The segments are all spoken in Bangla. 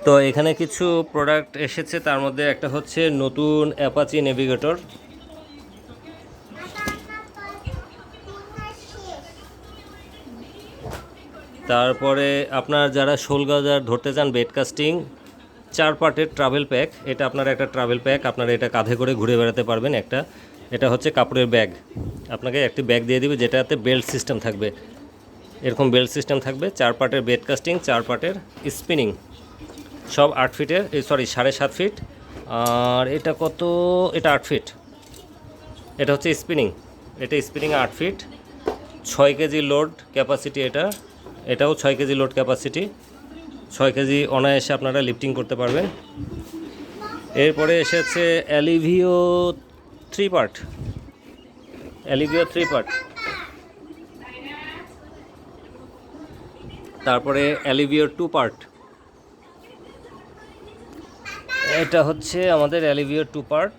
তো এখানে কিছু প্রোডাক্ট এসেছে, তার মধ্যে একটা হচ্ছে নতুন অ্যাপাচি নেভিগেটর। তারপরে আপনার যারা শোল গাজার ধরতে চান বেড কাস্টিং 4 পার্টের ট্রাভেল প্যাক, এটা আপনার একটা ট্রাভেল প্যাক, আপনারা এটা কাঁধে করে ঘুরে বেড়াতে পারবেন। এটা হচ্ছে কাপড়ের ব্যাগ, আপনাকে একটি ব্যাগ দিয়ে দিবে যেটাতে বেল্ট সিস্টেম থাকবে, এরকম বেল্ট সিস্টেম থাকবে। 4 পার্টের বেড কাস্টিং, 4 পার্টের স্পিনিং, সব 8 ফিটের, সরি 7.5 ফিট। আর এটা কত, এটা 8 ফিট। এটা হচ্ছে স্পিনিং, এটা spinning 8 feet, 6 KG load capacity. এটাও 6 কেজি লোড ক্যাপাসিটি, 6 কেজি অনায়াসে আপনারা লিফটিং করতে পারবেন। এরপরে এসেছে অ্যালিভিও 3 পার্ট, অ্যালিভিও 3 পার্ট। তারপরে অ্যালিভিও 2 পার্ট, এটা হচ্ছে আমাদের অ্যালিভিও 2 পার্ট।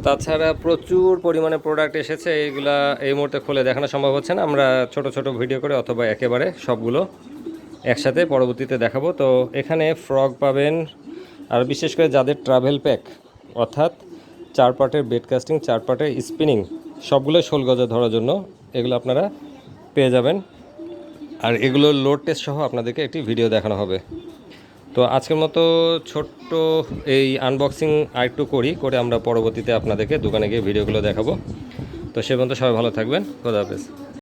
তাছাড়া প্রচুর পরিমাণে প্রোডাক্ট এসেছে, এইগুলা এই মুহূর্তে খুলে দেখানো সম্ভব হচ্ছে না, আমরা ছোট ছোট ভিডিও করে অথবা একেবারে সবগুলো একসাথে পরবর্তীতে দেখাবো। তো এখানে ফ্রক পাবেন, আর বিশেষ করে যাদের ট্রাভেল প্যাক অর্থাৎ 4 পার্টের বেড কাস্টিং, 4 পার্টের স্পিনিং, সবগুলো শোল গজা ধরার জন্য এগুলো আপনারা পেয়ে যাবেন। আর এগুলোর লোড টেস্ট সহ আপনাদেরকে একটি ভিডিও দেখানো হবে। তো আজকের মতো ছোট্ট এই আনবক্সিং আরেকটু করে আমরা পরবর্তীতে আপনাদেরকে দোকানে গিয়ে ভিডিওগুলো দেখাবো। তো সে পর্যন্ত সবাই ভালো থাকবেন, খোদা হাফেজ।